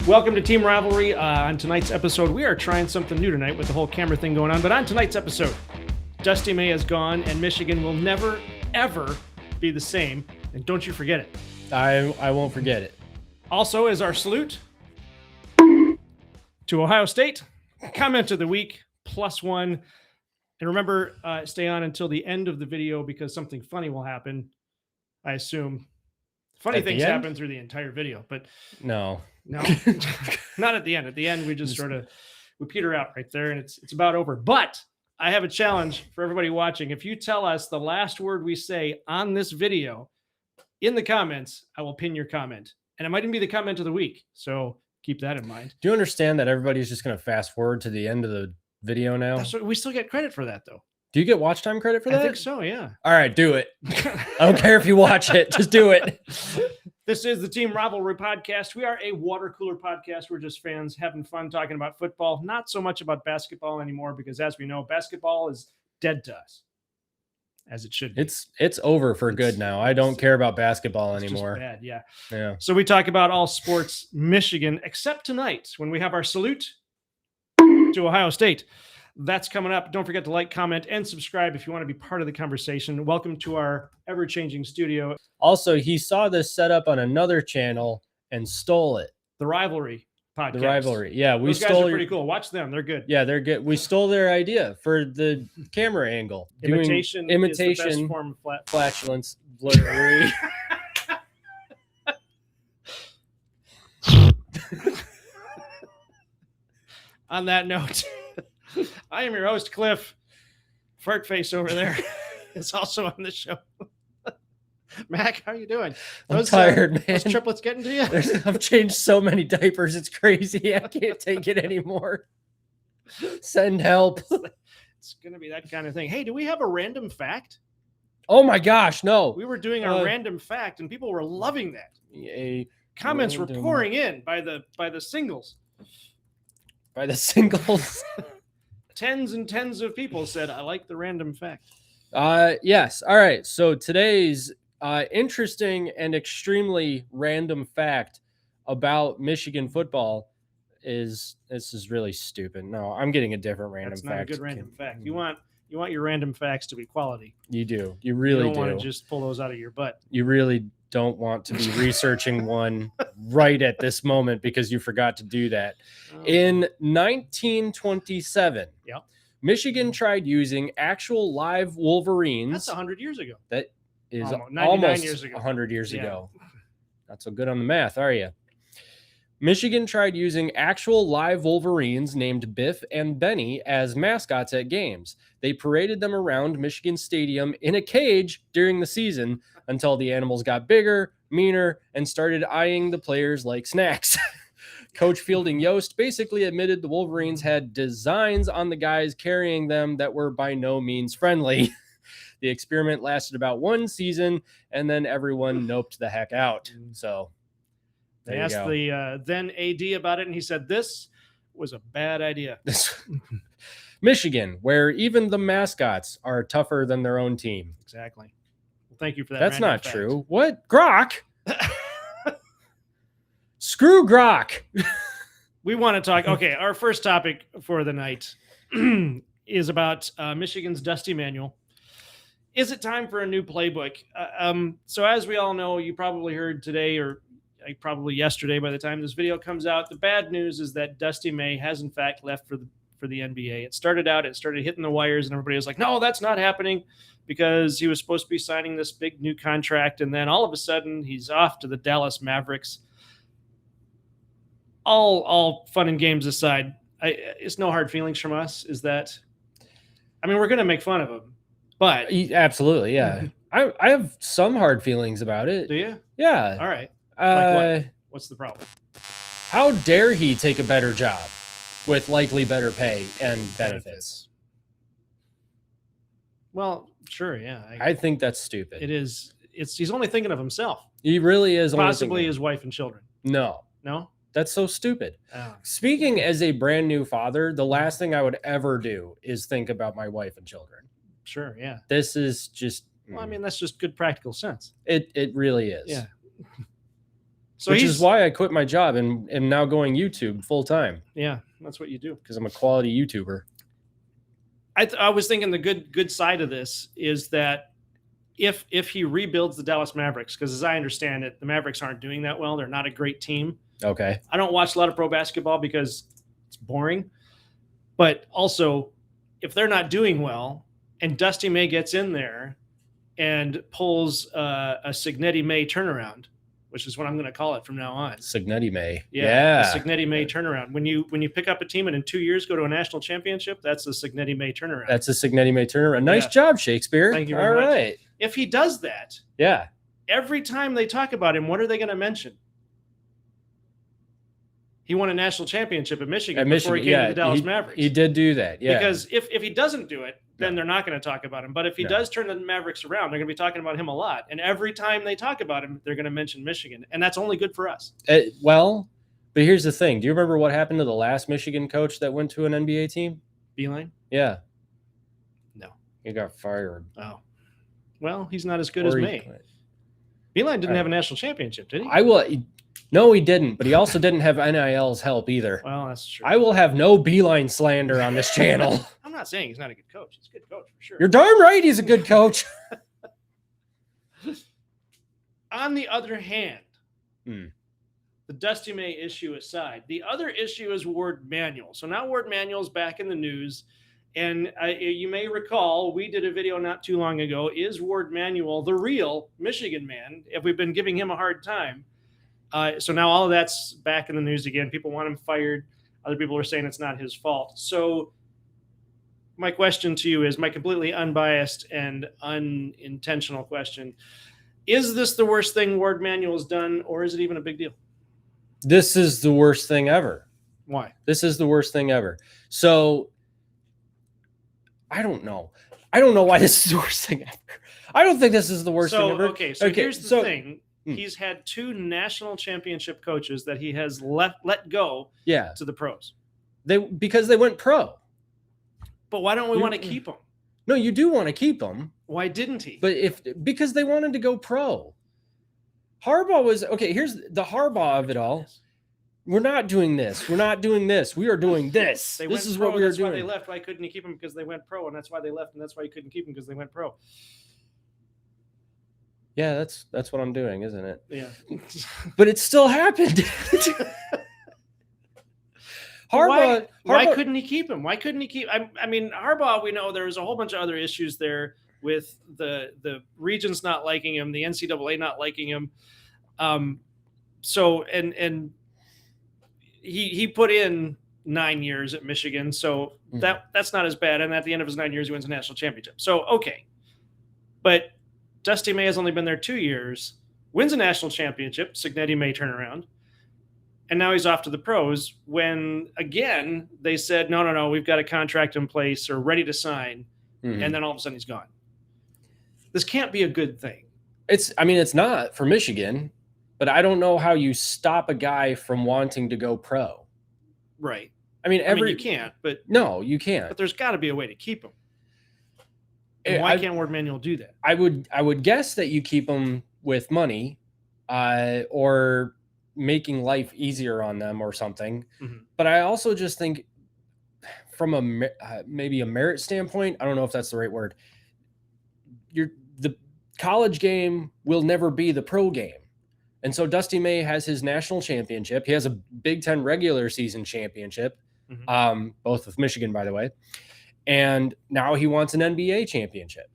Welcome to Team Rivalry. On tonight's episode, we are trying something new tonight with the whole camera thing going on. But on tonight's episode, Dusty May is gone, and Michigan will never, ever be the same. And don't you forget it. I won't forget it. Also, as our salute to Ohio State, comment of the week, +1. And remember, stay on until the end of the video because something funny will happen, I assume. Funny things happen through the entire video, but no, not at the end. At the end, we just we peter out right there, and it's about over. But I have a challenge for everybody watching. If you tell us the last word we say on this video in the comments, I will pin your comment, and it might even be the comment of the week. So keep that in mind. Do you understand that everybody's just going to fast forward to the end of the video now? We still get credit for that, though. Do you get watch time credit for that? I think so, yeah. All right, do it. I don't care if you watch it. Just do it. This is the Team Rivalry Podcast. We are a water cooler podcast. We're just fans having fun talking about football, not so much about basketball anymore because, as we know, basketball is dead to us, as it should be. It's over for good now. I don't care about basketball anymore. Just bad, yeah. Yeah. So we talk about all sports Michigan, except tonight when we have our salute to Ohio State. That's coming up. Don't forget to like, comment, and subscribe if you want to be part of the conversation. Welcome to our ever-changing studio. Also, he saw this set up on another channel and stole it. The Rivalry Podcast. The Rivalry. Yeah, we Those guys stole are pretty cool. Watch them. They're good. Yeah, they're good. We stole their idea for the camera angle. Imitation is the best form of flatulence. Blurry. On that note, I am your host, Cliff. Fartface over there is also on the show. Mac, how are you doing? I'm tired, man. Those triplets getting to you? I've changed so many diapers. It's crazy. I can't take it anymore. Send help. It's going to be that kind of thing. Hey, do we have a random fact? Oh, my gosh, no. We were doing a random fact, and people were loving that. Comments were pouring in by the singles. By the singles? Tens and tens of people said, I like the random fact. Yes. All right. So today's interesting and extremely random fact about Michigan football is this is really stupid. No, I'm getting a different random fact. That's not a good random fact. You want your random facts to be quality. You do. You really do. You don't want to just pull those out of your butt. You really don't want to be researching one right at this moment because you forgot to do that. In 1927, Michigan tried using actual live wolverines. That's 100 years ago. That is almost years ago. 100 years ago. Not so good on the math, are you? Michigan tried using actual live wolverines named Biff and Benny as mascots at games. They paraded them around Michigan Stadium in a cage during the season until the animals got bigger, meaner, and started eyeing the players like snacks. Coach Fielding Yost basically admitted the Wolverines had designs on the guys carrying them that were by no means friendly. The experiment lasted about one season, and then everyone noped the heck out. So they asked the then AD about it, and he said, this was a bad idea. Michigan, where even the mascots are tougher than their own team. Exactly. Well, thank you for that. That's not true. What? Grok? Screw Grok. We want to talk. Okay, our first topic for the night is about Michigan's Dusty Manual. Is it time for a new playbook? So as we all know, you probably heard today or probably yesterday by the time this video comes out, the bad news is that Dusty May has in fact left for the NBA. It started hitting the wires and everybody was like, no, that's not happening because he was supposed to be signing this big new contract. And then all of a sudden he's off to the Dallas Mavericks. All fun and games aside, it's no hard feelings from us. Is that, I mean, we're going to make fun of him, but absolutely. Yeah. I have some hard feelings about it. Do you? Yeah. All right. Like what? What's the problem? How dare he take a better job with likely better pay and benefits? Well, sure. Yeah. I think that's stupid. It is. He's only thinking of himself. He really is. Possibly his wife and children. No. That's so stupid. Oh. Speaking as a brand new father, the last thing I would ever do is think about my wife and children. Sure. Yeah. This is just. Well, I mean, that's just good practical sense. It really is. Yeah. So which is why I quit my job and am now going YouTube full time. Yeah, that's what you do. Because I'm a quality YouTuber. I was thinking the good side of this is that if he rebuilds the Dallas Mavericks, because as I understand it, the Mavericks aren't doing that well. They're not a great team. Okay. I don't watch a lot of pro basketball because it's boring. But also, if they're not doing well and Dusty May gets in there and pulls a Signetti May turnaround, which is what I'm going to call it from now on. Signetti May. Yeah. The Signetti May turnaround. When you pick up a team and in 2 years go to a national championship, that's the Signetti May turnaround. That's a Signetti May turnaround. Nice job, Shakespeare. Thank you very much. All right. If he does that, every time they talk about him, what are they going to mention? He won a national championship at Michigan before he came to the Dallas Mavericks. He did do that, Because if he doesn't do it, then they're not going to talk about him. But if he does turn the Mavericks around, they're going to be talking about him a lot. And every time they talk about him, they're going to mention Michigan. And that's only good for us. Well, but here's the thing. Do you remember what happened to the last Michigan coach that went to an NBA team? Beeline? Yeah. No. He got fired. Oh. Well, he's not as good as May. Beeline didn't have a national championship, did he? No, he didn't, but he also didn't have NIL's help either. Well, that's true. I will have no Beeline slander on this channel. I'm not saying he's not a good coach. He's a good coach for sure. You're darn right he's a good coach. On the other hand, the Dusty May issue aside, the other issue is Warde Manual. So now Warde Manual's back in the news. And you may recall, we did a video not too long ago. Is Warde Manual the real Michigan man? If we've been giving him a hard time. So now all of that's back in the news again. People want him fired. Other people are saying it's not his fault. So my question to you is my completely unbiased and unintentional question. Is this the worst thing Warde Manual has done, or is it even a big deal? This is the worst thing ever. Why? This is the worst thing ever. So I don't know. I don't know why this is the worst thing ever. I don't think this is the worst thing ever. Okay, here's the thing. He's had 2 national championship coaches that he has let go to the pros. Because they went pro. But why don't we want to keep them? No, you do want to keep them. Why didn't he? But because they wanted to go pro. Harbaugh was here's the Harbaugh of it all. We're not doing this. We're not doing this. We are doing this. This is what we are doing. That's why they left. Why couldn't he keep them? Because they went pro, and that's why they left, and that's why he couldn't keep them because they went pro. Yeah, that's what I'm doing, isn't it? Yeah. But it still happened. Harbaugh. Why couldn't he keep him? Why couldn't he keep? I mean, Harbaugh. We know there was a whole bunch of other issues there with the regions not liking him, the NCAA not liking him. So he put in 9 years at Michigan, so that's not as bad. And at the end of his 9 years, he wins a national championship. So but Dusty May has only been there 2 years, wins a national championship, Signetti May turnaround, and now he's off to the pros when, again, they said, no, we've got a contract in place or ready to sign, and then all of a sudden he's gone. This can't be a good thing. It's not for Michigan, but I don't know how you stop a guy from wanting to go pro. Right. You can't, but... No, you can't. But there's got to be a way to keep him. Why can't Warde Manual do that? I would guess that you keep them with money, or making life easier on them or something. But I also just think, from maybe a merit standpoint, I don't know if that's the right word. The college game will never be the pro game, and so Dusty May has his national championship. He has a Big Ten regular season championship, both with Michigan, by the way. And now he wants an NBA championship.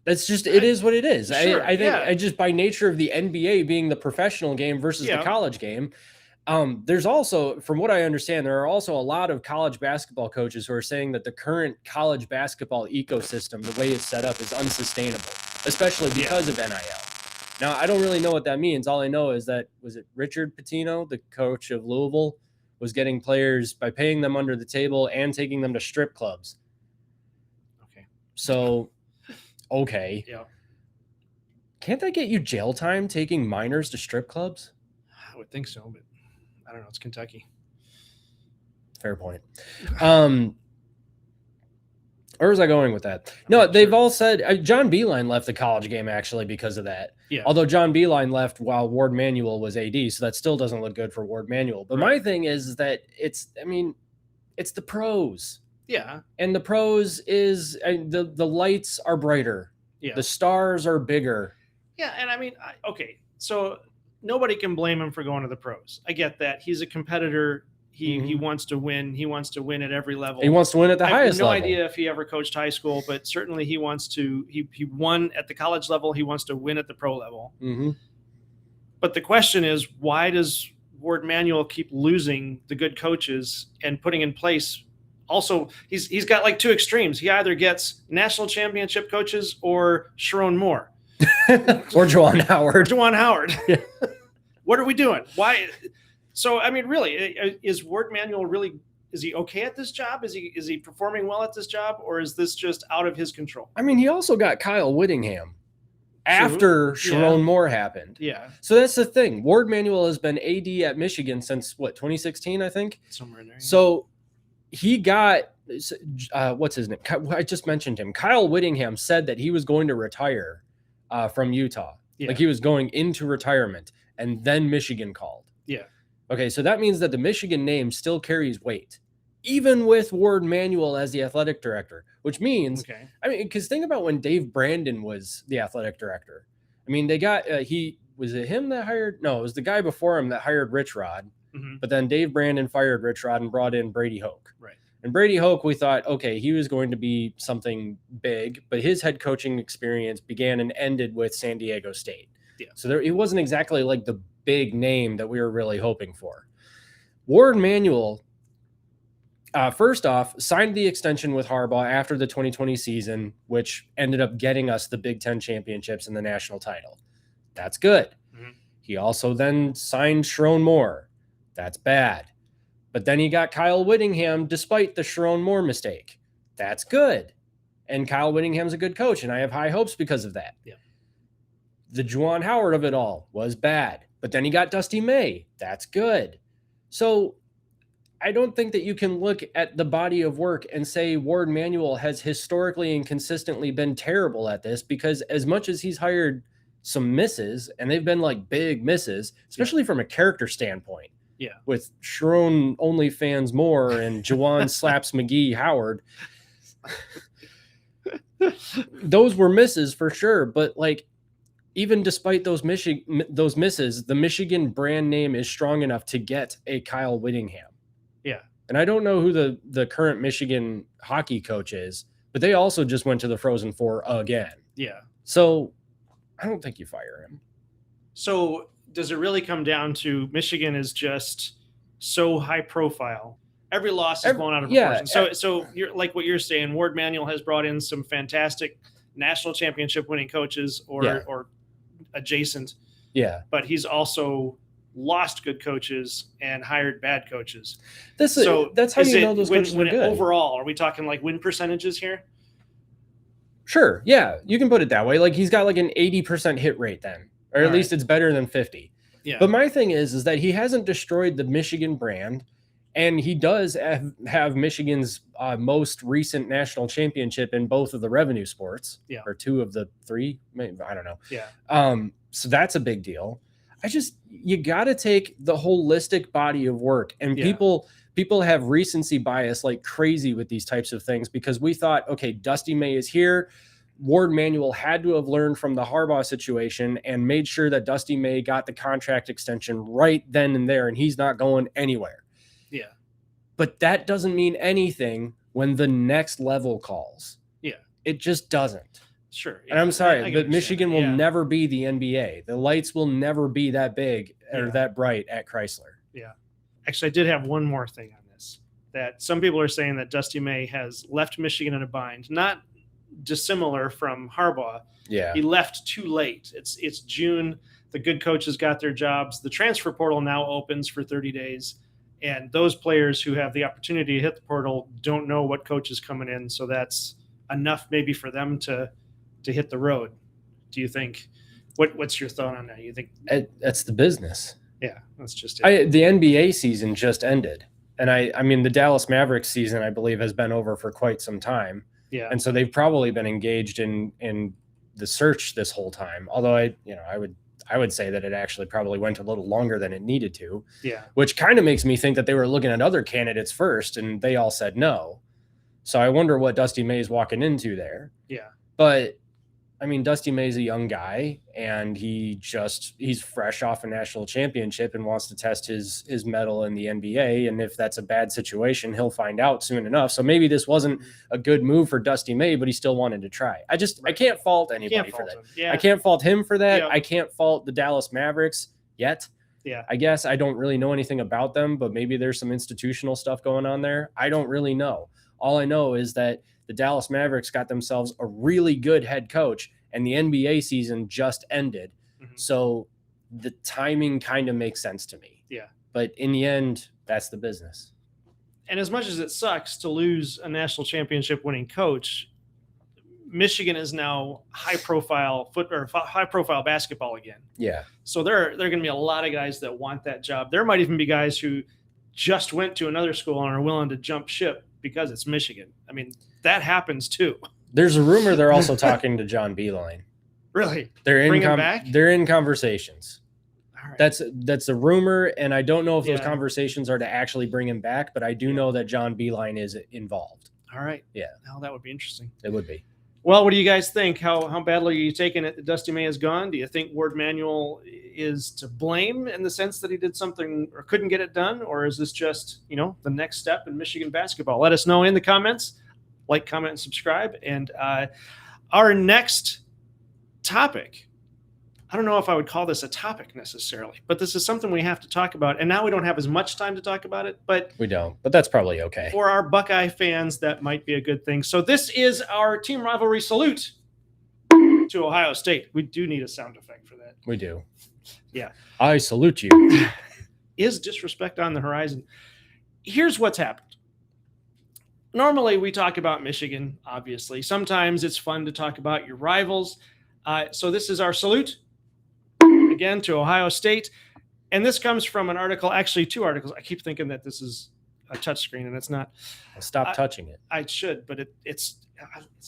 That's just, it is what it is. Sure, I think just by nature of the NBA being the professional game versus the college game, there's also, from what I understand, there are also a lot of college basketball coaches who are saying that the current college basketball ecosystem, the way it's set up, is unsustainable, especially because of NIL. Now, I don't really know what that means. All I know is that, was it Richard Pitino, the coach of Louisville, was getting players by paying them under the table and taking them to strip clubs. So, yeah. Can't that get you jail time taking minors to strip clubs? I would think so, but I don't know. It's Kentucky. Fair point. Where was I going with that? No, they've all said John Beeline left the college game actually because of that. Yeah. Although John Beilein left while Warde Manual was AD, so that still doesn't look good for Warde Manual. But my thing is that it's the pros. Yeah. And the pros is the lights are brighter. Yeah. The stars are bigger. Yeah, and I mean, okay, so nobody can blame him for going to the pros. I get that. He's a competitor. He wants to win. He wants to win at every level. He wants to win at the highest level. I have no idea if he ever coached high school, but certainly he wants to. He won at the college level. He wants to win at the pro level. Mm-hmm. But the question is, why does Warde Manual keep losing the good coaches and putting in place? Also, he's got like two extremes. He either gets national championship coaches or Sharon Moore. Or Juwan Howard. Yeah. What are we doing? Why? So, I mean, really, is Warde Manual really, is he okay at this job? Is he performing well at this job, or is this just out of his control? I mean, he also got Kyle Whittingham after Sharon Moore happened. Yeah. So that's the thing. Warde Manual has been AD at Michigan since 2016, I think. Somewhere in there. Yeah. So he got what's his name? I just mentioned him. Kyle Whittingham said that he was going to retire from Utah. Yeah. Like he was going into retirement, and then Michigan called. Yeah. Okay, so that means that the Michigan name still carries weight, even with Warde Manual as the athletic director, which means, I mean, because think about when Dave Brandon was the athletic director. I mean, they got, was it him that hired? No, it was the guy before him that hired Rich Rod. But then Dave Brandon fired Rich Rod and brought in Brady Hoke. Right. And Brady Hoke, we thought, okay, he was going to be something big, but his head coaching experience began and ended with San Diego State. Yeah. So he wasn't exactly like the big name that we were really hoping for. Warde Manual, first off, signed the extension with Harbaugh after the 2020 season, which ended up getting us the Big Ten championships and the national title. That's good. Mm-hmm. He also then signed Sharon Moore. That's bad. But then he got Kyle Whittingham despite the Sharon Moore mistake. That's good. And Kyle Whittingham's a good coach, and I have high hopes because of that. Yeah. The Juwan Howard of it all was bad. But then he got Dusty May. That's good. So I don't think that you can look at the body of work and say Warde Manual has historically and consistently been terrible at this, because as much as he's hired some misses, and they've been like big misses, especially from a character standpoint. Yeah. With Sharon OnlyFans Moore and Juwan Slaps McGee Howard. Those were misses for sure. But like, even despite those misses, the Michigan brand name is strong enough to get a Kyle Whittingham. Yeah. And I don't know who the current Michigan hockey coach is, but they also just went to the Frozen Four again. Yeah. So I don't think you fire him. So does it really come down to Michigan is just so high profile? Every loss is blown out of proportion. So you're like what you're saying, Warde Manual has brought in some fantastic national championship winning coaches or adjacent. Yeah. But he's also lost good coaches and hired bad coaches. That's how you know those coaches are good. Overall, are we talking like win percentages here? Sure. Yeah, you can put it that way. Like he's got like an 80% hit rate then, or at least it's better than 50. Yeah. But my thing is that he hasn't destroyed the Michigan brand, and he does have Michigan's most recent national championship in both of the revenue sports, or two of the three. Maybe, I don't know. Yeah. So that's a big deal. You got to take the holistic body of work, and people have recency bias like crazy with these types of things, because we thought, okay, Dusty May is here. Warde Manual had to have learned from the Harbaugh situation and made sure that Dusty May got the contract extension right then and there, and he's not going anywhere. Yeah. But that doesn't mean anything when the next level calls. Yeah. It just doesn't. Sure. Yeah. And I'm sorry, but Michigan will never be the NBA. The lights will never be that big or that bright at Chrysler. Yeah. Actually, I did have one more thing on this, that some people are saying that Dusty May has left Michigan in a bind, not dissimilar from Harbaugh. Yeah. He left too late. It's June. The good coaches got their jobs. The transfer portal now opens for 30 days. And those players who have the opportunity to hit the portal don't know what coach is coming in. So that's enough maybe for them to hit the road. Do you think? What's your thought on that? You think that's the business? Yeah, that's just it. The NBA season just ended. And I mean, the Dallas Mavericks season, I believe, has been over for quite some time. Yeah. And so they've probably been engaged in search this whole time. Although I would say that it actually probably went a little longer than it needed to. Yeah. Which kind of makes me think that they were looking at other candidates first and they all said no. So I wonder what Dusty May's walking into there. Yeah. But I mean, Dusty May's a young guy and he's fresh off a national championship and wants to test his mettle in the NBA. And if that's a bad situation, he'll find out soon enough. So maybe this wasn't a good move for Dusty May, but he still wanted to try. I can't fault anybody for that. Yeah. I can't fault him for that. Yeah. I can't fault the Dallas Mavericks yet. Yeah. I guess I don't really know anything about them, but maybe there's some institutional stuff going on there. I don't really know. All I know is that the Dallas Mavericks got themselves a really good head coach and the NBA season just ended. Mm-hmm. So the timing kind of makes sense to me. Yeah. But in the end, that's the business. And as much as it sucks to lose a national championship winning coach, Michigan is now high profile basketball again. Yeah. So there are going to be a lot of guys that want that job. There might even be guys who just went to another school and are willing to jump ship because it's Michigan. I mean, that happens too. There's a rumor they're also talking to John Beilein. Really? They're Bring him back? They're in conversations. All right. That's a rumor, and I don't know if those Yeah. conversations are to actually bring him back, but I do know that John Beilein is involved. All right. Yeah. Well, that would be interesting. It would be. Well, what do you guys think? How badly are you taking it that Dusty May is gone? Do you think Warde Manual is to blame in the sense that he did something or couldn't get it done? Or is this just, the next step in Michigan basketball? Let us know in the comments. Like, comment, and subscribe. And our next topic, I don't know if I would call this a topic necessarily, but this is something we have to talk about. And now we don't have as much time to talk about it, but we don't. But that's probably okay. For our Buckeye fans, that might be a good thing. So this is our team rivalry salute to Ohio State. We do need a sound effect for that. We do. Yeah. I salute you. Is disrespect on the horizon? Here's what's happened. Normally, we talk about Michigan, obviously. Sometimes it's fun to talk about your rivals. So this is our salute, again, to Ohio State. And this comes from an article, actually 2 articles. I keep thinking that this is a touchscreen, and it's not. Well, stop touching it. I should, but it's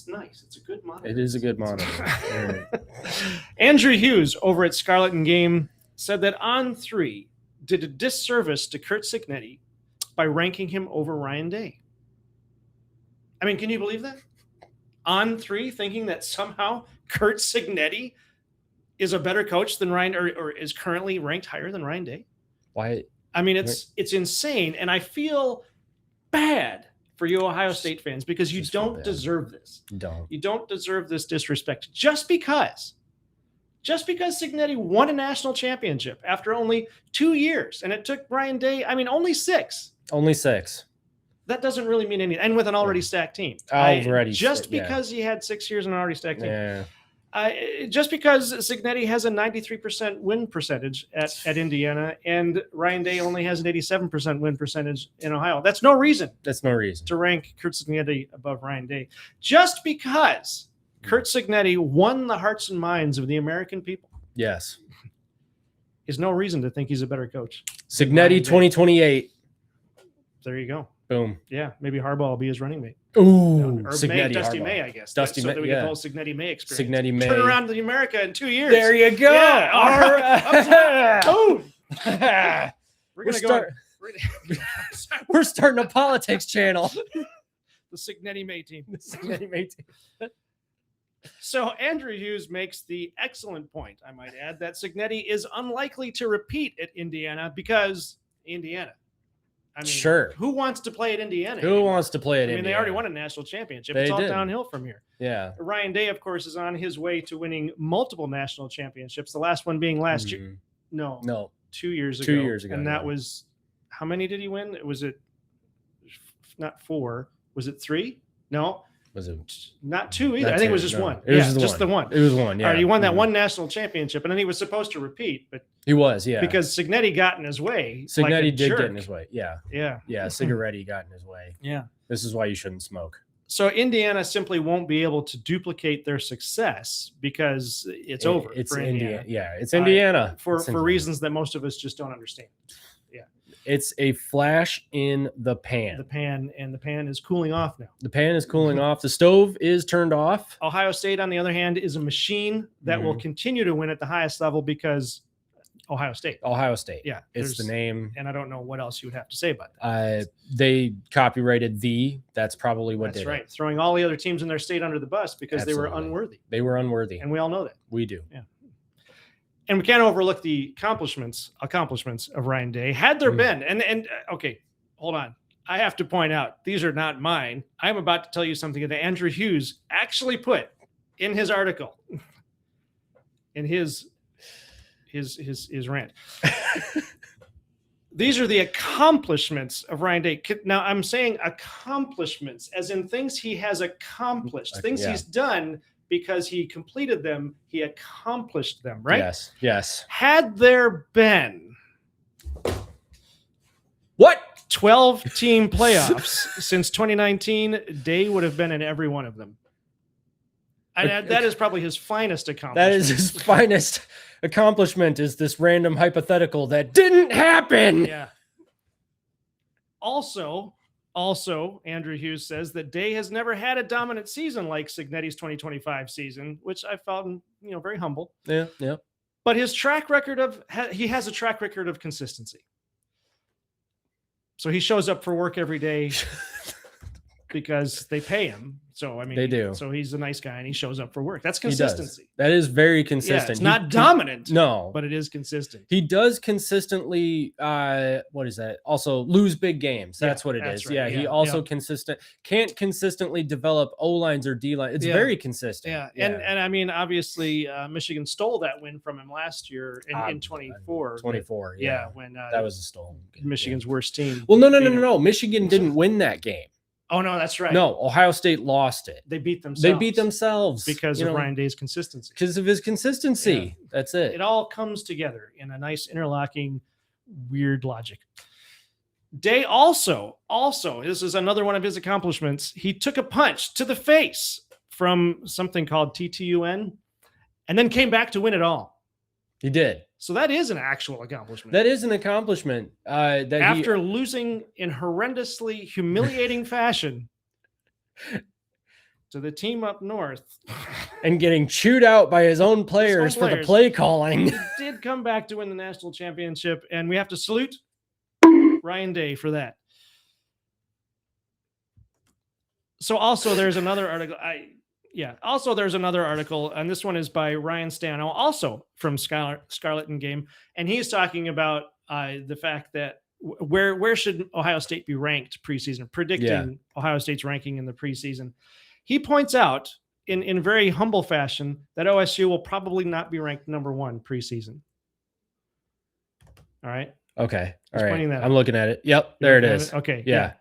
nice. It's a good monitor. It is a good monitor. Andrew Hughes over at Scarlett and Game said that On 3 did a disservice to Curt Cignetti by ranking him over Ryan Day. I mean, can you believe that? On 3 thinking that somehow Curt Cignetti is a better coach than Ryan or is currently ranked higher than Ryan Day. Why? I mean, it's insane. And I feel bad for you Ohio State fans because you don't deserve this. You don't deserve this disrespect just because Cignetti won a national championship after only 2 years. And it took Ryan Day, only 6. Only 6. That doesn't really mean anything. And with an already stacked team. Because he had 6 years in an already stacked team. Yeah. Just because Cignetti has a 93% win percentage at Indiana and Ryan Day only has an 87% win percentage in Ohio. That's no reason to rank Curt Cignetti above Ryan Day. Just because Curt Cignetti won the hearts and minds of the American people. Yes. Is no reason to think he's a better coach. Cignetti 2028. There you go. Boom. Yeah, maybe Harbaugh will be his running mate. Ooh, or Cignetti, Dusty Harbaugh. May, I guess. Dusty so May, that we get the whole Cignetti May experience. Cignetti May. Turn around to America in 2 years. There you go. Yeah, all right. Boom. We're starting a politics channel. The Cignetti May team. Cignetti May team. So Andrew Hughes makes the excellent point, I might add, that Cignetti is unlikely to repeat at Indiana because Indiana. Sure. Who wants to play at Indiana? Who wants to play at Indiana? They already won a national championship. It's all downhill from here. Yeah. Ryan Day, of course, is on his way to winning multiple national championships. The last one being last year. No. 2 years ago. 2 years ago. And that was, how many did he win? Was it not 4? Was it 3? No. Was it not 2 either? I think it was just one. It was just the one. It was one. Yeah. All right, he won that one national championship, and then he was supposed to repeat, but he was, yeah, because Cignetti got in his way. Cignetti did get in his way. Yeah. Cigaretti got in his way. Yeah. This is why you shouldn't smoke. So Indiana simply won't be able to duplicate their success because it's over. It's for Indiana. Yeah, it's Indiana for reasons that most of us just don't understand. Yeah. It's a flash in the pan. The pan is cooling off now. The pan is cooling off. The stove is turned off. Ohio State, on the other hand, is a machine that will continue to win at the highest level because Ohio State. Ohio State. Yeah. It's the name. And I don't know what else you would have to say about that. They copyrighted the. That's probably what That's did right. it. Throwing all the other teams in their state under the bus because they were unworthy. They were unworthy. And we all know that. We do. Yeah. And we can't overlook the accomplishments of Ryan Day. Had there been, and okay, hold on. I have to point out, these are not mine. I'm about to tell you something that Andrew Hughes actually put in his article, in his rant. These are the accomplishments of Ryan Day. Now I'm saying accomplishments as in things he has accomplished, things he's done because he completed them, he accomplished them, right? Yes, yes. Had there been what 12-team playoffs since 2019, Day would have been in every one of them. And that is probably his finest accomplishment. That is his finest accomplishment, is this random hypothetical that didn't happen. Yeah. Also, Andrew Hughes says that Day has never had a dominant season like Cignetti's 2025 season, which I found, very humble. Yeah, yeah. But his track record he has a track record of consistency. So he shows up for work every day because they pay him. So, they do. So he's a nice guy and he shows up for work. That's consistency. That is very consistent. Yeah, it's not dominant. No. But it is consistent. He does consistently, what is that? Also lose big games. That's what it is. Right. Yeah. He also can't consistently develop O-lines or D-lines. It's very consistent. Yeah. And I mean, obviously, Michigan stole that win from him last year in 24. 24. Yeah. When that was a stolen game. Michigan's worst team. Well, no. Michigan didn't win that game. Oh, no, that's right. No, Ohio State lost it. They beat themselves. Because of Ryan Day's consistency. Because of his consistency. Yeah. That's it. It all comes together in a nice interlocking, weird logic. Day also, this is another one of his accomplishments. He took a punch to the face from something called TTUN and then came back to win it all. He did. So that is an actual accomplishment. That is an accomplishment. After losing in horrendously humiliating fashion to the team up north. And getting chewed out by his own players for the play calling. He did come back to win the national championship, and we have to salute Ryan Day for that. So also there's another article. There's another article, and this one is by Ryan Stano, also from Scarlett and Game, and he's talking about the fact that where should Ohio State be ranked preseason, predicting Ohio State's ranking in the preseason. He points out in very humble fashion that OSU will probably not be ranked number 1 preseason. All right. Okay. All right. I'm looking at it. Yep. There it is. Okay. Yeah.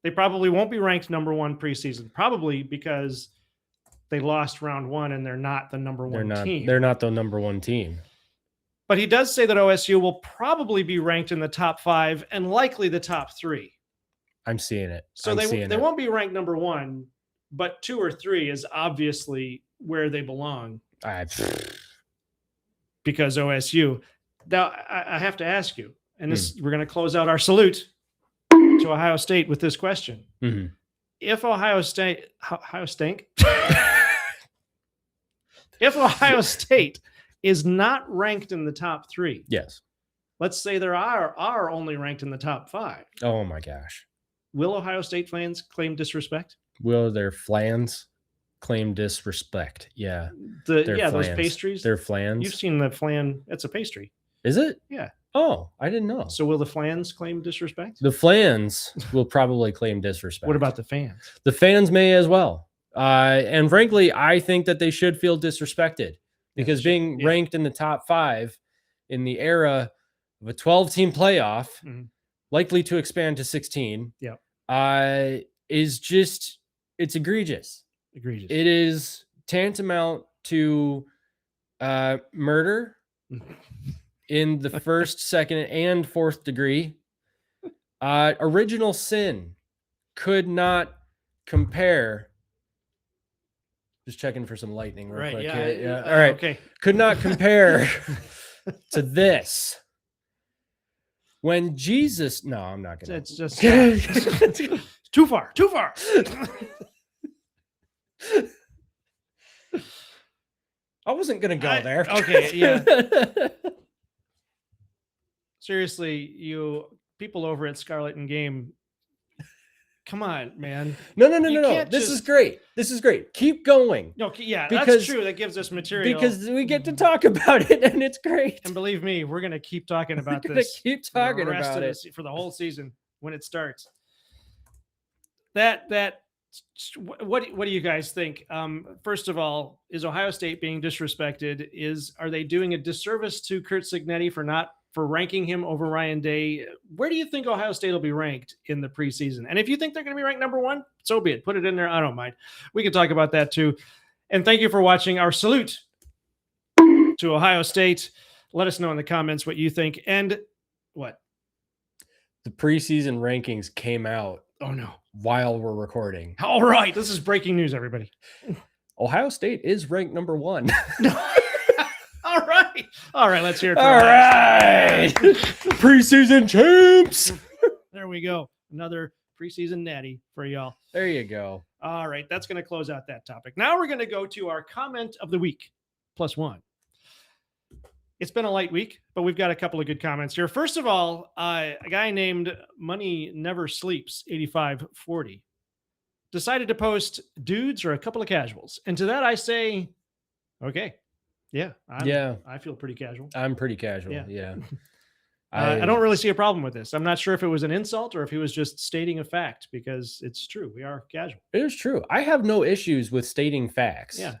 They probably won't be ranked number 1 preseason, probably because they lost round 1 and they're not the number 1 team. They're not the number 1 team. But he does say that OSU will probably be ranked in the top 5 and likely the top 3. I'm seeing it. So they won't be ranked number 1, but 2 or 3 is obviously where they belong. Because OSU. Now, I have to ask you, and we're going to close out our salute to Ohio State with this question. Mm-hmm. If Ohio State if Ohio State is not ranked in the top 3, yes, let's say there are only ranked in the top 5. Oh my gosh. Will Ohio State fans claim disrespect? Will their flans claim disrespect? Yeah. Those pastries. Their flans. You've seen the flan. It's a pastry. Is it? Yeah. Oh, I didn't know. So will the flans claim disrespect? The flans will probably claim disrespect. What about the fans? The fans may as well. And frankly, I think that they should feel disrespected because being ranked in the top 5 in the era of a 12-team playoff, likely to expand to 16, is just, it's egregious. Egregious. It is tantamount to murder in the first, second, and fourth degree. Original sin could not compare. Just checking for some lightning real quick. Yeah. All right. Okay. Could not compare to this. When Jesus, no, I'm not gonna. It's just too far. I wasn't gonna go there. Okay, yeah. Seriously, you people over at Scarlett and Game, come on, man. No. can't This is just- great. This is great. Keep going. No, yeah, Because- that's true. That gives us material. Because we get to talk about it, and it's great. And believe me, we're gonna keep talking about We're gonna this. keep for the talking rest about of it. for the whole season when it starts. What do you guys think? First of all, is Ohio State being disrespected? Are they doing a disservice to Kurt Signetti for ranking him over Ryan Day? Where do you think Ohio State will be ranked in the preseason? And if you think they're going to be ranked number 1, so be it. Put it in there. I don't mind. We can talk about that too. And thank you for watching. Our salute to Ohio State. Let us know in the comments what you think. And what? The preseason rankings came out Oh, no. while we're recording. All right. This is breaking news, everybody. Ohio State is ranked number 1. All right. Let's hear it. All right. Preseason champs. There we go. Another preseason natty for y'all. There you go. All right. That's going to close out that topic. Now we're going to go to our comment of the week +1. It's been a light week, but we've got a couple of good comments here. First of all, a guy named Money Never Sleeps 8540 decided to post dudes or a couple of casuals. And to that I say, okay. Yeah. I feel pretty casual. I'm pretty casual. Yeah. Yeah. I don't really see a problem with this. I'm not sure if it was an insult or if he was just stating a fact, because it's true. We are casual. It is true. I have no issues with stating facts. Yeah.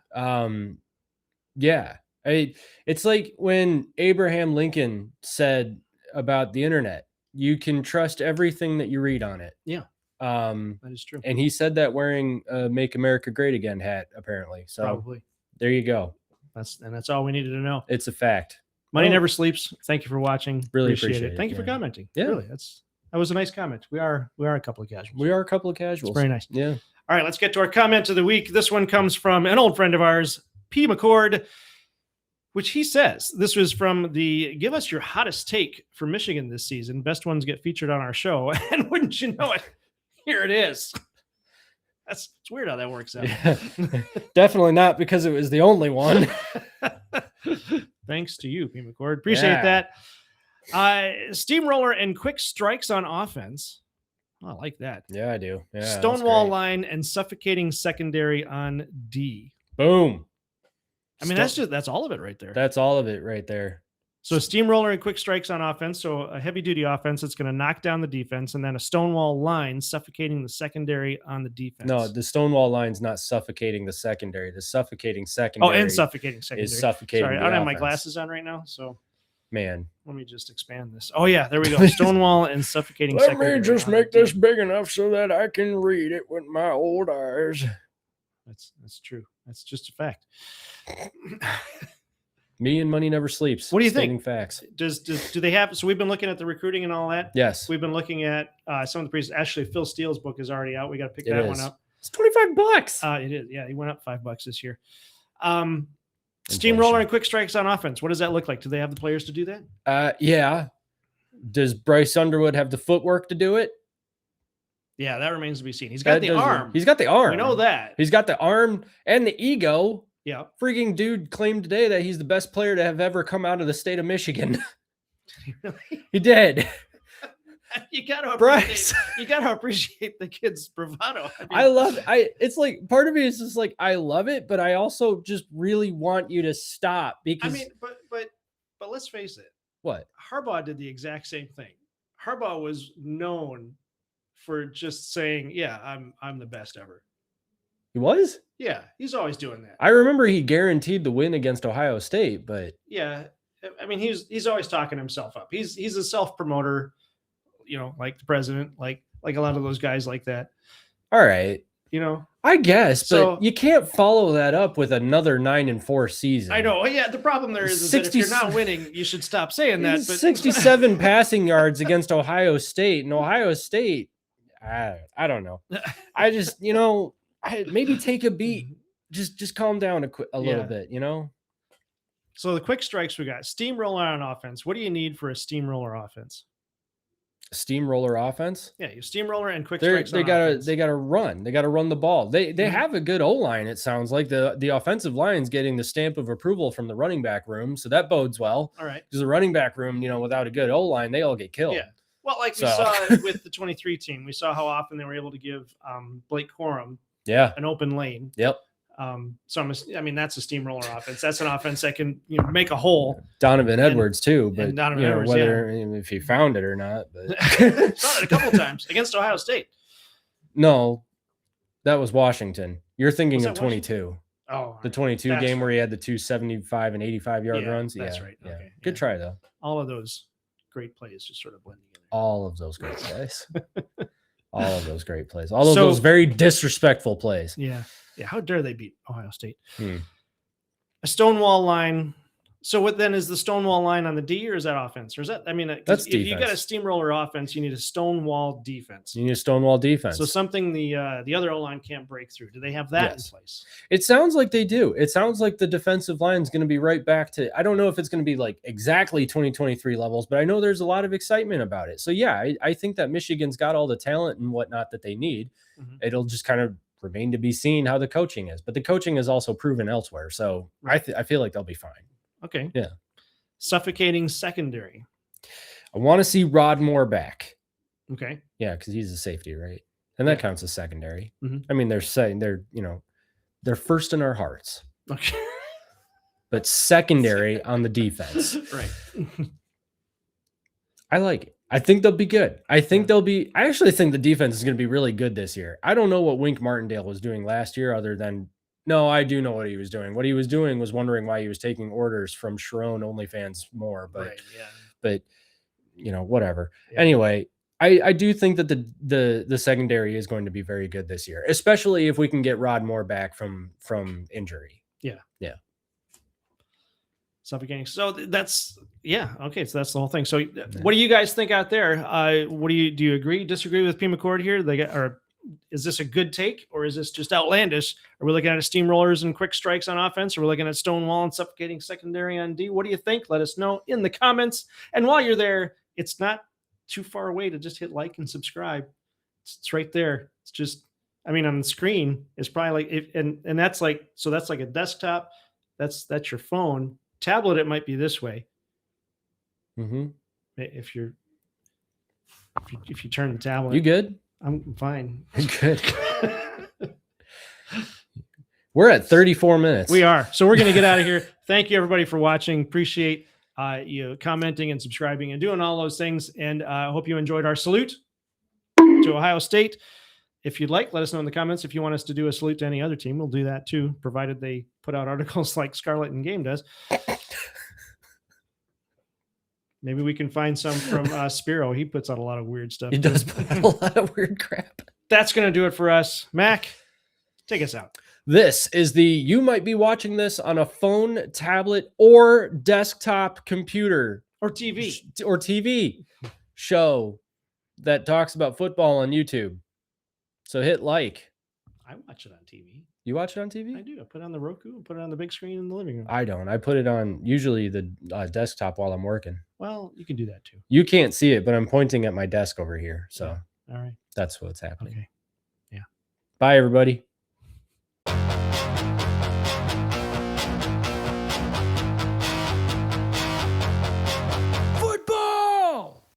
Yeah. It's like when Abraham Lincoln said about the internet, you can trust everything that you read on it. Yeah. That is true. And he said that wearing a Make America Great Again hat, apparently. So Probably. there you go. That's all we needed to know. It's a fact. Money Never Sleeps. Thank you for watching. Really appreciate it. Thank you for Yeah. commenting. Yeah. Really. That was a nice comment. We are a couple of casuals. We are a couple of casuals. It's very nice. Yeah. All right, let's get to our comment of the week. This one comes from an old friend of ours, P. McCord, which he says, this was from the Give Us Your Hottest Take for Michigan this season. Best ones get featured on our show. And wouldn't you know it, here it is. It's weird how that works out. Yeah. Definitely not because it was the only one. Thanks to you, P. McCord. Appreciate that. Steamroller and quick strikes on offense. Oh, I like that. Yeah, I do. Yeah, Stonewall line and suffocating secondary on D. Boom. I mean, that's all of it right there. That's all of it right there. So steamroller and quick strikes on offense. So a heavy duty offense that's going to knock down the defense, and then a Stonewall line suffocating the secondary on the defense. No, the Stonewall line's not suffocating the secondary. The suffocating secondary. Oh, and suffocating secondary. Is suffocating. Sorry, I the don't have my offense. glasses on right now, so Man, let me just expand this. Oh yeah, there we go. Stonewall and suffocating secondary. on D. big enough so that I can read it with my old eyes. That's true. That's just a fact. Me and Money Never Sleeps. What do you stating think? Facts. Do they have? So we've been looking at the recruiting and all that. Yes. We've been looking at some of the previous. Actually, Phil Steele's book is already out. We got to pick It that is. one up. It's $25. It is. Yeah, he went up $5 this year. Steamroller and quick strikes on offense. What does that look like? Do they have the players to do that? Yeah. Does Bryce Underwood have the footwork to do it? Yeah, that remains to be seen. He's got the arm. He's got the arm. We know that. He's got the arm and the ego. Yeah. Freaking dude claimed today that he's the best player to have ever come out of the state of Michigan. He did. You gotta Bryce. appreciate the kid's bravado. I love it's like part of me is just like I love it, but I also just really want you to stop because but let's face it. What? Harbaugh did the exact same thing. Harbaugh was known for just saying, "Yeah, I'm the best ever." He was? Yeah, he's always doing that. I remember he guaranteed the win against Ohio State, but yeah, I mean he's always talking himself up. He's a self-promoter, like the president, like a lot of those guys like that. all right. I guess, So- but you can't follow that up with another 9-4 season. I know. Yeah, the problem there is that if you're not winning, you should stop saying that. But 67 passing yards against Ohio State, and Ohio State, I don't know. I just, maybe take a beat. Just calm down a little bit, So the quick strikes we got steamroller on offense. What do you need for a steamroller offense? Steamroller offense. Yeah, you steamroller and quick They strikes. gotta run. They gotta run the ball. They have a good O line. It sounds like the offensive line's getting the stamp of approval from the running back room, so that bodes well. All right, because the running back room, without a good O line, they all get killed. Yeah. Well, like we So- saw with the 23 team, we saw how often they were able to give Blake Corum Yeah. an open lane. Yep. So I mean, that's a steamroller offense. That's an offense that can make a hole. Donovan Edwards too, but and Donovan Edwards, whether if he found it or not. But Saw it a couple times against Ohio State. no, that was Washington. You're thinking Was of that 22. Oh, The 22 That's game where he had the 275 and 85-yard Yeah, runs. that's Yeah, right. yeah. Okay, Good yeah. try though. all of those great plays just sort of blend together. All of those great plays. All of those great plays. All of So- those very disrespectful plays. Yeah. How dare they beat Ohio State? Hmm. A Stonewall line. So what then is the Stonewall line on the D, or is that offense? Or is that, I mean, 'cause That's if you got a defense. steamroller offense, you need a Stonewall defense. You need a Stonewall defense. So something the other O line can't break through. Do they have that Yes. in place? It sounds like they do. It sounds like the defensive line is going to be right back to, I don't know if it's going to be like exactly 2023 levels, but I know there's a lot of excitement about it. So yeah, I think that Michigan's got all the talent and whatnot that they need. Mhm. It'll just kind of remain to be seen how the coaching is, but the coaching is also proven elsewhere. So I feel like they'll be fine. Okay. Yeah. Suffocating secondary. I want to see Rod Moore back. Okay. Yeah, because he's a safety, right? And that Yeah. counts as secondary. Mhm. I mean, they're saying they're first in our hearts, Okay. but secondary on the defense. Right. I like it. I think they'll be good. I Yeah. actually think the defense is going to be really good this year. I don't know what Wink Martindale was doing last year other than, no, I do know what he was doing. What he was doing was wondering why he was taking orders from Sharon OnlyFans more, but, Right. Yeah. but whatever. Yeah. Anyway, I do think that the secondary is going to be very good this year, especially if we can get Rod Moore back from injury. Suffocating. So that's okay. So that's the whole thing. So what do you guys think out there? Do you agree, disagree with P. McCord here? Or is this a good take, or is this just outlandish? Are we looking at steamrollers and quick strikes on offense? Or are we looking at Stonewall and suffocating secondary on D? What do you think? Let us know in the comments. And while you're there, it's not too far away to just hit like and subscribe. It's right there. It's just, I mean, on the screen, it's probably like, and that's like, so that's like a desktop. That's your phone. Tablet, it might be this way. Mm-hmm. If you turn the tablet, You good? I'm fine. Good. We're at 34 minutes. We are. So we're going to get out of here. Thank you, everybody, for watching. Appreciate you commenting and subscribing and doing all those things. And I hope you enjoyed our salute to Ohio State. If you'd like, let us know in the comments. If you want us to do a salute to any other team, we'll do that too, provided they put out articles like Scarlett and Game does. Maybe we can find some from Spiro. He puts out a lot of weird stuff. He does put out a lot of weird crap. That's going to do it for us. Mac, take us out. This is you might be watching this on a phone, tablet, or desktop computer Or TV. or TV show that talks about football on YouTube. So hit like. I watch it on TV. You watch it on I TV? do. I put it on the Roku and put it on the big screen in the living room. I don't. I put it on usually the desktop while I'm working. Well, you can do that too. You can't see it, but I'm pointing at my desk over here. So All right. that's what's happening. Okay. Yeah. Bye, everybody.